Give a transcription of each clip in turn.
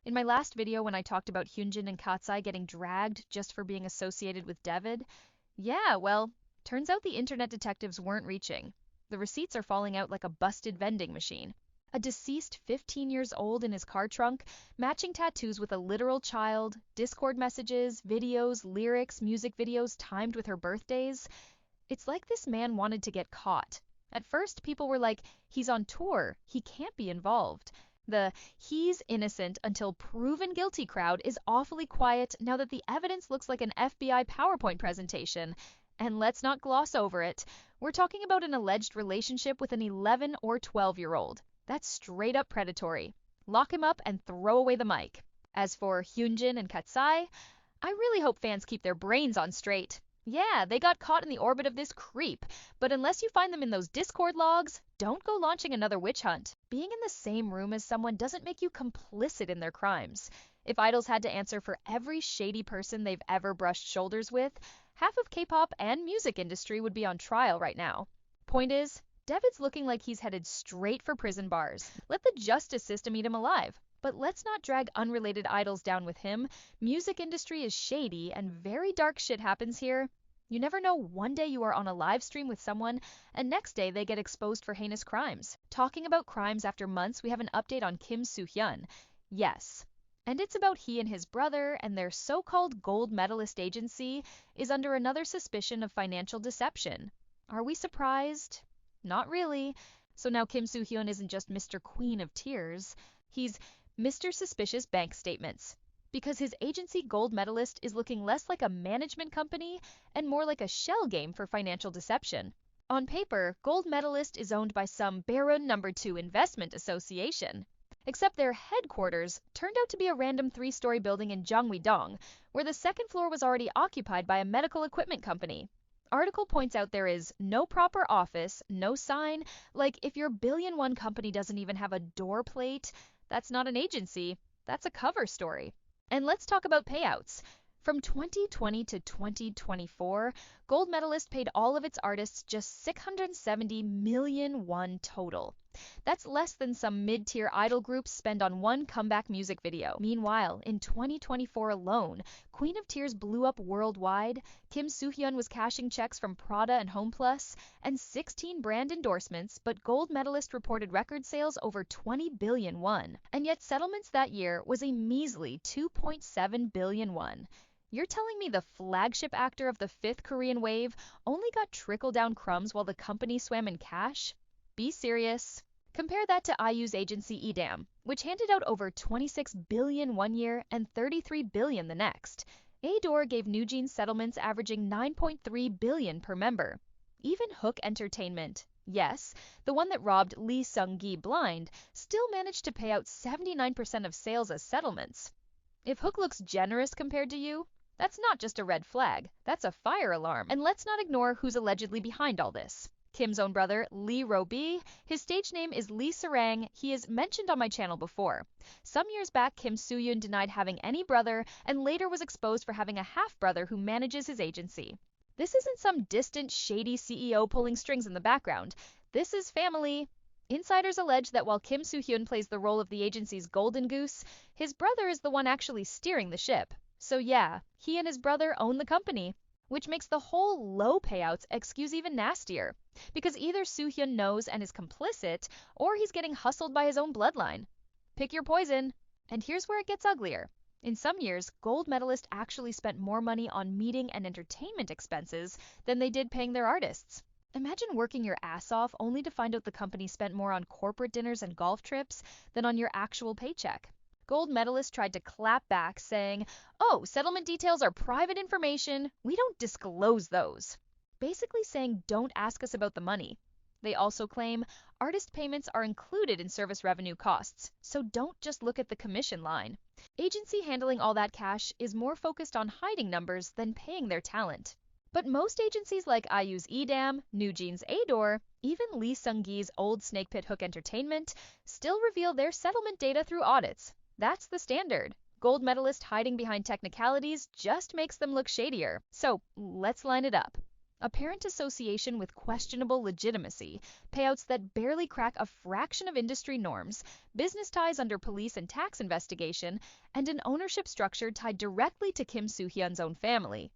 In my last video when I talked about Hyunjin and Katseye getting dragged just for being associated with David, yeah, well, turns out the internet detectives weren't reaching. The receipts are falling out like a busted vending machine. A deceased 15 years old in his car trunk, matching tattoos with a literal child, Discord messages, videos, lyrics, music videos timed with her birthdays. It's like this man wanted to get caught. At first, people were like, he's on tour, he can't be involved. The "he's innocent until proven guilty" crowd is awfully quiet now that the evidence looks like an FBI PowerPoint presentation. And let's not gloss over it. We're talking about an alleged relationship with an 11 or 12-year-old. That's straight up predatory. Lock him up and throw away the mic. As for Hyunjin and Katseye, I really hope fans keep their brains on straight. Yeah, they got caught in the orbit of this creep, but unless you find them in those Discord logs, don't go launching another witch hunt. Being in the same room as someone doesn't make you complicit in their crimes. If idols had to answer for every shady person they've ever brushed shoulders with, half of K-pop and music industry would be on trial right now. Point is, David's looking like he's headed straight for prison bars. Let the justice system eat him alive. But let's not drag unrelated idols down with him. Music industry is shady and very dark shit happens here. You never know, one day you are on a live stream with someone and next day they get exposed for heinous crimes. Talking about crimes after months, we have an update on Kim SooHyun. Yes. And it's about he and his brother, and their so-called gold medalist agency is under another suspicion of financial deception. Are we surprised? Not really. So now Kim SooHyun isn't just Mr. Queen of Tears. He's Mr. Suspicious Bank Statements, because his agency gold medalist is looking less like a management company and more like a shell game for financial deception. On paper, gold medalist is owned by some Baron No. 2 investment association. Except their headquarters turned out to be a random 3-story building in Gyeonggi-dong, where the second floor was already occupied by a medical equipment company. Article points out there is no proper office, no sign, like if your billion-won company doesn't even have a door plate, that's not an agency, that's a cover story. And let's talk about payouts. From 2020 to 2024, gold medalist paid all of its artists just 670 million won total. That's less than some mid-tier idol groups spend on one comeback music video. Meanwhile, in 2024 alone, Queen of Tears blew up worldwide, Kim SooHyun was cashing checks from Prada and HomePlus, and 16 brand endorsements, but gold medalist reported record sales over 20 billion won. And yet settlements that year was a measly 2.7 billion won. You're telling me the flagship actor of the 5th Korean wave only got trickle-down crumbs while the company swam in cash? Be serious. Compare that to IU's agency EDAM, which handed out over 26 billion one year and 33 billion the next. Adore gave NewJeans settlements averaging 9.3 billion per member. Even Hook Entertainment, yes, the one that robbed Lee Seung-gi blind, still managed to pay out 79% of sales as settlements. If Hook looks generous compared to you, that's not just a red flag, that's a fire alarm. And let's not ignore who's allegedly behind all this. Kim's own brother, Lee Robi. His stage name is Lee Sarang. He is mentioned on my channel before. Some years back, Kim SooHyun denied having any brother and later was exposed for having a half-brother who manages his agency. This isn't some distant, shady CEO pulling strings in the background. This is family. Insiders allege that while Kim SooHyun plays the role of the agency's golden goose, his brother is the one actually steering the ship. So yeah, he and his brother own the company, which makes the whole low payouts excuse even nastier, because either SooHyun knows and is complicit, or he's getting hustled by his own bloodline. Pick your poison. And here's where it gets uglier. In some years, gold medalists actually spent more money on meeting and entertainment expenses than they did paying their artists. Imagine working your ass off only to find out the company spent more on corporate dinners and golf trips than on your actual paycheck. Gold medalist tried to clap back, saying, "Oh, settlement details are private information. We don't disclose those." Basically saying, don't ask us about the money. They also claim artist payments are included in service revenue costs, so don't just look at the commission line. Agency handling all that cash is more focused on hiding numbers than paying their talent. But most agencies like IU's EDAM, NewJeans Adore, even Lee Seung-gi's old snake pit Hook Entertainment, still reveal their settlement data through audits. That's the standard. Gold medalist hiding behind technicalities just makes them look shadier. So let's line it up. Apparent association with questionable legitimacy, payouts that barely crack a fraction of industry norms, business ties under police and tax investigation, and an ownership structure tied directly to Kim Soo-hyun's own family.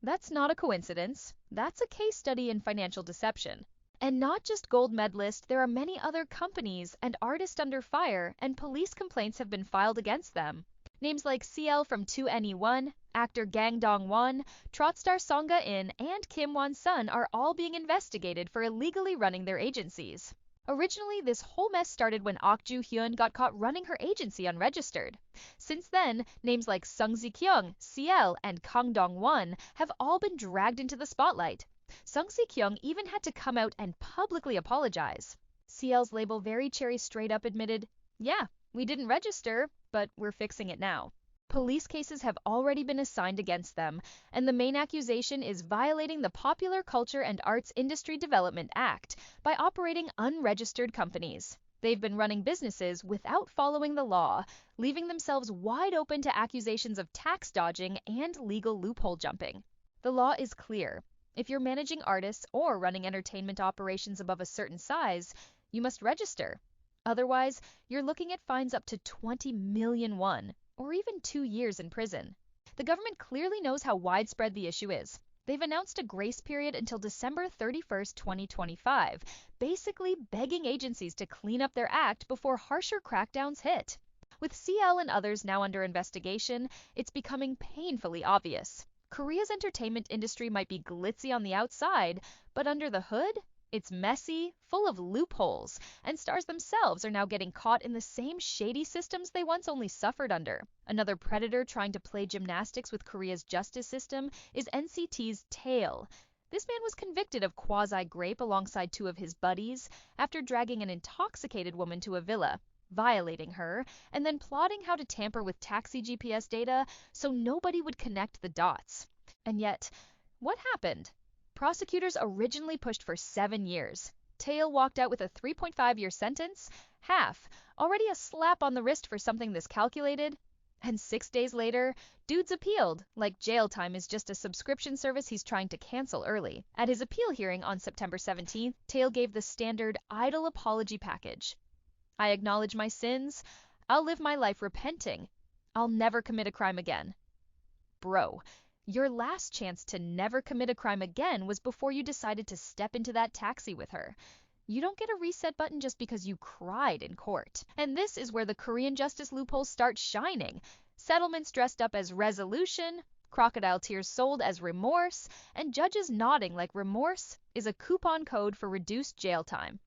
That's not a coincidence. That's a case study in financial deception. And not just gold medalist, there are many other companies and artists under fire, and police complaints have been filed against them. Names like CL from 2NE1, actor Gang Dong-won, trot star Song Ga-in, and Kim Won-sun are all being investigated for illegally running their agencies. Originally, this whole mess started when Ok Joo-hyun got caught running her agency unregistered. Since then, names like Sung Si-kyung, CL, and Kang Dong-won have all been dragged into the spotlight. Sung Si-kyung even had to come out and publicly apologize. CL's label Very Cherry straight up admitted, "Yeah, we didn't register, but we're fixing it now." Police cases have already been assigned against them, and the main accusation is violating the Popular Culture and Arts Industry Development Act by operating unregistered companies. They've been running businesses without following the law, leaving themselves wide open to accusations of tax dodging and legal loophole jumping. The law is clear. If you're managing artists or running entertainment operations above a certain size, you must register. Otherwise, you're looking at fines up to 20 million won, or even 2 years in prison. The government clearly knows how widespread the issue is. They've announced a grace period until December 31st, 2025, basically begging agencies to clean up their act before harsher crackdowns hit. With CL and others now under investigation, it's becoming painfully obvious. Korea's entertainment industry might be glitzy on the outside, but under the hood, it's messy, full of loopholes, and stars themselves are now getting caught in the same shady systems they once only suffered under. Another predator trying to play gymnastics with Korea's justice system is NCT's Taeil. This man was convicted of quasi-grape alongside 2 of his buddies after dragging an intoxicated woman to a villa, violating her, and then plotting how to tamper with taxi GPS data so nobody would connect the dots. And yet, what happened? Prosecutors originally pushed for 7 years. Taeil walked out with a 3.5-year sentence, half, already a slap on the wrist for something this calculated. And 6 days later, dude's appealed, like jail time is just a subscription service he's trying to cancel early. At his appeal hearing on September 17th, Taeil gave the standard idle apology package. "I acknowledge my sins. I'll live my life repenting. I'll never commit a crime again." Bro, your last chance to never commit a crime again was before you decided to step into that taxi with her. You don't get a reset button just because you cried in court. And this is where the Korean justice loopholes start shining. Settlements dressed up as resolution, crocodile tears sold as remorse, and judges nodding like remorse is a coupon code for reduced jail time.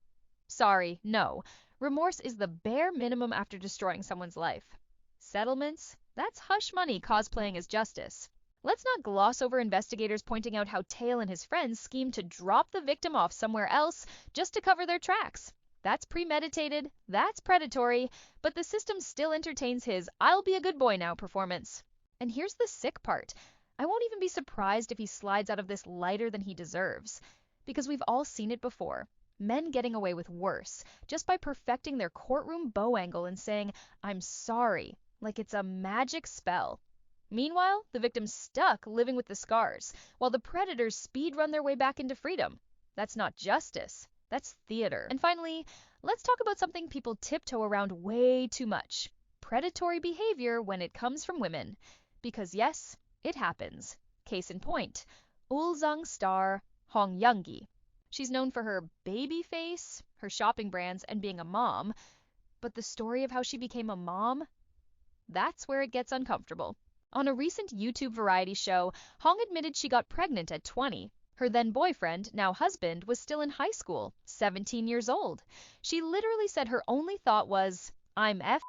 Sorry, no. Remorse is the bare minimum after destroying someone's life. Settlements? That's hush money cosplaying as justice. Let's not gloss over investigators pointing out how Taeil and his friends schemed to drop the victim off somewhere else just to cover their tracks. That's premeditated, that's predatory, but the system still entertains his "I'll be a good boy now" performance. And here's the sick part. I won't even be surprised if he slides out of this lighter than he deserves. Because we've all seen it before. Men getting away with worse, just by perfecting their courtroom bow angle and saying, "I'm sorry," like it's a magic spell. Meanwhile, the victim's stuck living with the scars, while the predators speed run their way back into freedom. That's not justice. That's theater. And finally, let's talk about something people tiptoe around way too much. Predatory behavior when it comes from women. Because yes, it happens. Case in point, Ulzang star Hong Young-gi. She's known for her baby face, her shopping brands, and being a mom. But the story of how she became a mom? That's where it gets uncomfortable. On a recent YouTube variety show, Hong admitted she got pregnant at 20. Her then boyfriend, now husband, was still in high school, 17 years old. She literally said her only thought was, "I'm F,"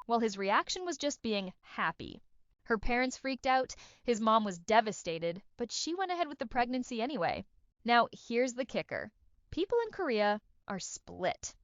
while his reaction was just being happy. Her parents freaked out, his mom was devastated, but she went ahead with the pregnancy anyway. Now, here's the kicker. People in Korea are split.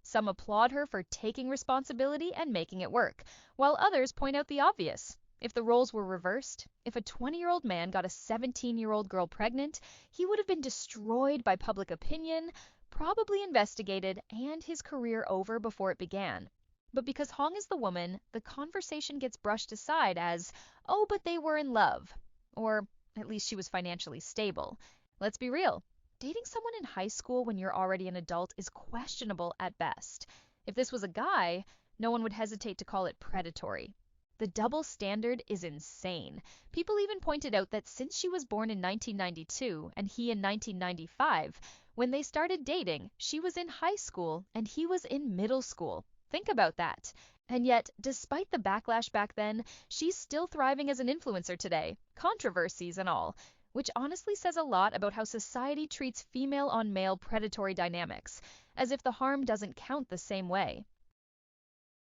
Some applaud her for taking responsibility and making it work, while others point out the obvious. If the roles were reversed, if a 20-year-old man got a 17-year-old girl pregnant, he would have been destroyed by public opinion, probably investigated, and his career over before it began. But because Hong is the woman, the conversation gets brushed aside as, "Oh, but they were in love," or at least she was financially stable. Let's be real. Dating someone in high school when you're already an adult is questionable at best. If this was a guy, no one would hesitate to call it predatory. The double standard is insane. People even pointed out that since she was born in 1992 and he in 1995, when they started dating, she was in high school and he was in middle school. Think about that. And yet, despite the backlash back then, she's still thriving as an influencer today, controversies and all, which honestly says a lot about how society treats female on male predatory dynamics, as if the harm doesn't count the same way.